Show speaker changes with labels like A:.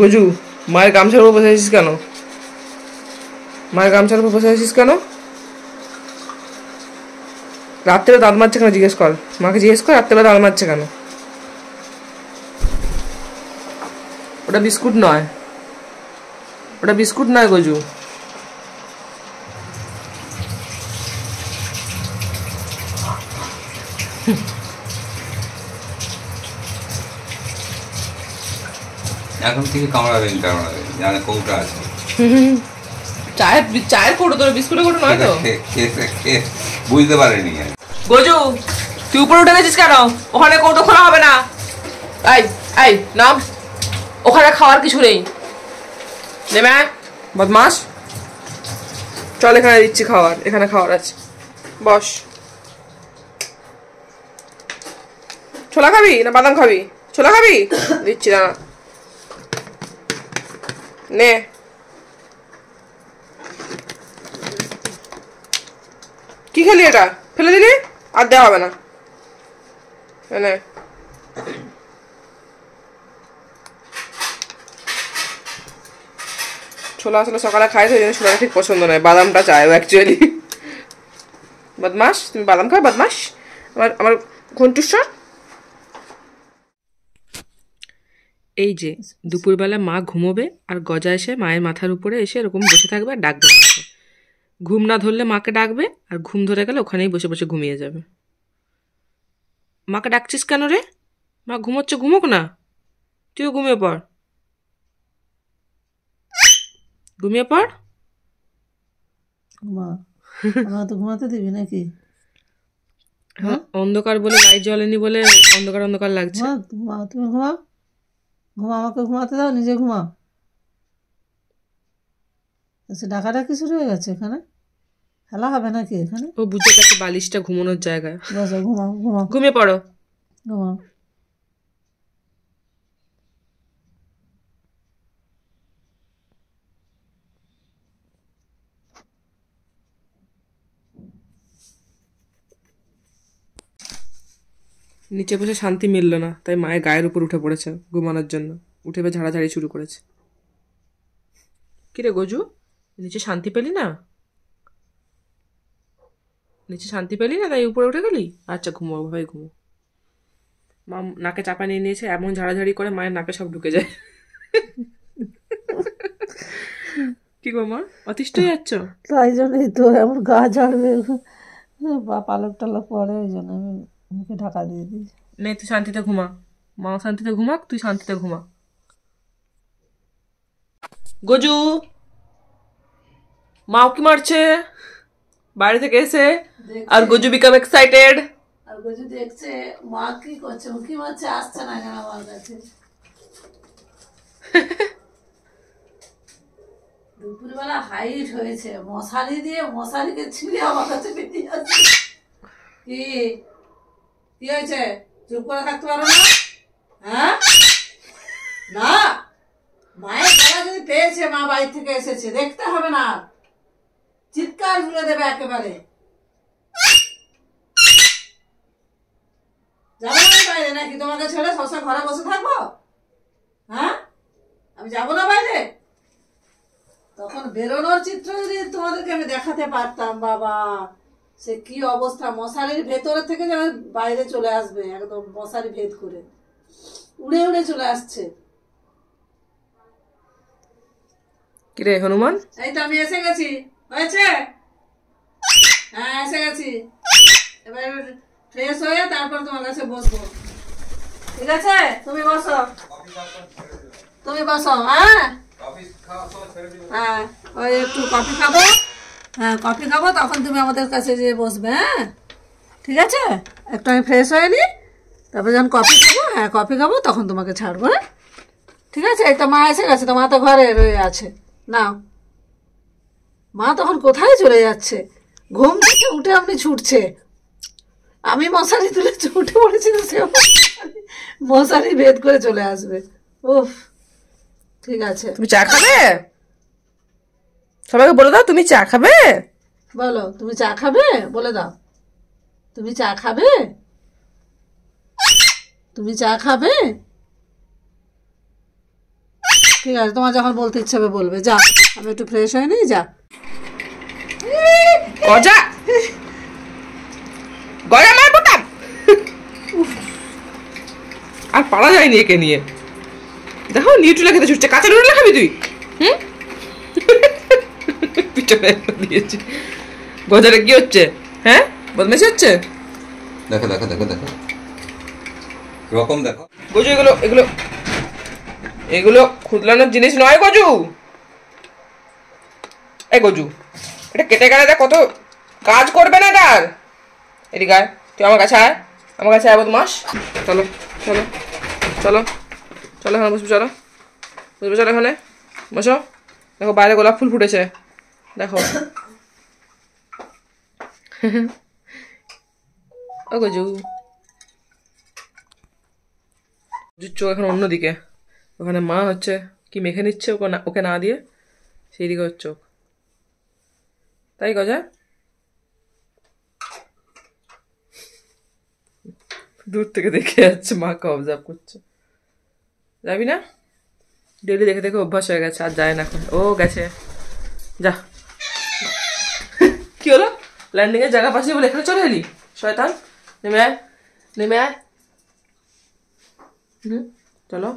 A: গজু, মায়ের গামছার উপর বসে আছিস কেন? মায়ের গামছার উপর বসে আছিস কেন? রাত্রে দাঁত মারছে কেন জিজ্ঞেস কর, মাকে জিজ্ঞেস কর রাত্রে দাঁত মারছে কেন। ওটা বিস্কুট নয়, ওটা বিস্কুট নয় গজু।
B: এখন থেকে কামড়াবেন জানে কৌটা আছে।
A: চায়ের চায়ের কোটো, তোর বিস্কুটের কোটো নয় তো?
B: বুঝতে পারেনি।
A: গজু, তুই উপরে উঠে গেছিস কেন? ওখানে কৌটো খোলা হবে না। আই আই নাম, ওখানে খাওয়ার কিছু নেই। নেমে বদমাস, চল এখানে দিচ্ছি খাওয়ার, এখানে খাওয়ার আছে, বস। ছোলা খাবি না বাদাম খাবি? ছোলা খাবি? দিচ্ছি না, নে। কি খেলি এটা? ফেলে দিলি? আর দেওয়া হবে না। নে। ছোলা আসলে সকালে খাই তো, ওই জন্য ছোলাটা ঠিক পছন্দ নয়, বাদামটা চাই অ্যাকচুয়ালি। বদমাস, তুমি বাদাম খাও বদমাস, আমার আমার ঘন্টুস্বর। এই যে দুপুরবেলা মা ঘুমোবে আর গজা এসে মায়ের মাথার উপরে এসে এরকম বসে থাকবে আর ডাকবে মাকে। ঘুম না ধরলে মাকে ডাকবে, আর ঘুম ধরে গেলে ওখানেই বসে বসে ঘুমিয়ে যাবে। মাকে ডাকছিস কেন রে? মা ঘুমোচ্ছে, ঘুমোক না, তুইও ঘুমিয়ে পড়, ঘুমিয়ে পড়।
C: তো ঘুমাতে দিবি নাকি?
A: অন্ধকার বলে, লাইট জ্বলেনি বলে অন্ধকার অন্ধকার লাগছে।
C: ঘুমাও, তুমি ঘুমাও, ঘুমা, আমাকে ঘুমাতে দাও, নিজে ঘুমাও। ডাকাডাকি শুরু হয়ে গেছে এখানে, খেলা হবে নাকি এখানে?
A: ও বুঝে গেছে বালিশটা ঘুমানোর জায়গা।
C: বসো, ঘুমাও ঘুমাও,
A: ঘুমিয়ে পড়ো,
C: ঘুমাও।
A: নিচে বসে শান্তি মিলল না, তাই মায়ের গায়ের উপর উঠে পড়েছে ঘুমানোর জন্য। উঠে এবার ঝাড়াঝাড়ি শুরু করেছে। কিরে গজু, নিচে শান্তি পেলি না? নিচে শান্তি পেলি না তাই উপরে উঠে গেলি? আচ্ছা ঘুমো, ভাই ঘুমো। মা নাকে চাপা নিয়ে নিয়েছে, এমন ঝাড়াঝাড়ি করে মায়ের নাকে সব ঢুকে যায়। কি গো মা, অতিষ্ঠ হয়ে যাচ্ছ?
C: তাই জন্যই তো এমন গা ঝাড়বে, বা পালক টালক পরে, ওই জন্য আমি মুখে ঢাকা দিয়ে দিই।
A: নে তুই শান্তিতে ঘুমা, মা শান্তিতে ঘুমাক, তুই শান্তিতে ঘুমা। গজু, মা কি মারছে বাইরে থেকে এসে, আর গজু বিকাম এক্সাইটেড।
C: আর গজু দেখছে মা কি করছে, উকি মারছে, আসছে না কেন আমার কাছে। দুপুরবেলা হাইট হয়েছে, মশারি দিয়ে মশারিকে ছিঁড়ে আমার কাছে বেরিয়ে যাচ্ছে। কি কি হয়েছে? চুপ করে থাকতে পারো না? হ্যাঁ না, মায়ের গলা যদি পেয়েছে, মা বাড়ি থেকে এসেছে, দেখতে হবে না, চিৎকার জুড়ে দেবে একেবারে। যাবো না বাইরে নাকি? তোমাকে ছেড়ে শশা ঘরে বসে থাকবো? হ্যাঁ, আমি যাবো না বাইরে? তখন বেরোনোর চিত্র যদি তোমাদেরকে আমি দেখাতে পারতাম, বাবা সে কি অবস্থা, মশারির ভেতরে থেকে যেন বাইরে চলে আসবে, একদম মশারি ভেদ করে উড়ে উড়ে চলে আসছে।
A: কিরে হনুমান,
C: এই তো আমি এসে গেছি, হয়েছে? হ্যাঁ এসে গেছি, এবার ফ্রেশ হয়ে তারপর তোমার কাছে বসবো, ঠিক আছে? তুমি বসো, তুমি বসো। হ্যাঁ হ্যাঁ, ওই একটু কফি খাবো, হ্যাঁ কফি খাবো, তখন তুমি আমাদের কাছে যেয়ে বসবে। হ্যাঁ ঠিক আছে, একটু আমি ফ্রেশ হয়ে নিই, তারপর যখন কফি খাবো, হ্যাঁ কফি খাবো, তখন তোমাকে ছাড়বো। হ্যাঁ ঠিক আছে? এই তো মা এসে গেছে, তো মা তো ঘরে রয়ে আছে। নাও, মা তখন কোথায় চলে যাচ্ছে, ঘুম থেকে উঠে আপনি ছুটছে, আমি মশারি তুলে উঠে পড়েছি, তো সে মশারি ভেদ করে চলে আসবে। উফ, ঠিক আছে।
A: তুমি চা খাবে? সবাইকে বলে দাও তুমি চা খাবে।
C: বলো, তুমি চা খাবে? বলে দাও, তুমি চা খাবে? তুমি চা খাবে? ঠিক আছে, তোমার যখন বলতে ইচ্ছে হবে বলবে। যা, আমি একটু ফ্রেশ হয়ে নিই। যা।
A: গজা গজা মার বোতাম। আর পারা যায়নি একে নিয়ে। দেখো নিউট্রেলা খেতে ছুটছে। কাঁচা নিউট্রেলা খাবি তুই? হুম, পিছনে দিয়েছি। গজাটা কি হচ্ছে? হ্যাঁ, বদমাইশি হচ্ছে।
B: দেখো দেখো দেখো দেখো রকম দেখো।
A: গজু, এগুলো এগুলো এগুলো খুদলানোর জিনিস নয় গজু। এই গজু, এটা কেটে গেলে দেখ কত কাজ করবে না তার। এদিকে আয়, তুই আমার কাছে আয়, আমার কাছে আয় বদমাস। চলো চলো চলো চলো, এখানে বসবো। চলো বসবো, চলো এখানে বসো। দেখো বাইরে গোলাপ ফুল ফুটেছে, দেখো। ও গজু, গজুর চোখ এখন অন্যদিকে। ওখানে মা হচ্ছে কি মেখে নিচ্ছে ওকে না দিয়ে, সেই দিকে ওর চোখ। তাই গজা? দূর থেকে দেখে যাচ্ছে, মাকে অবজার্ভ করছে। যাবি না? ডেলি দেখে দেখে অভ্যাস হয়ে গেছে, আর যায় না এখন। ও গেছে, যা। কি হলো? ল্যান্ডিং এর জায়গা পাশে বলে এখানে চলে এলি? শয়তান, নেমে আয়, নেমে আয়। চলো।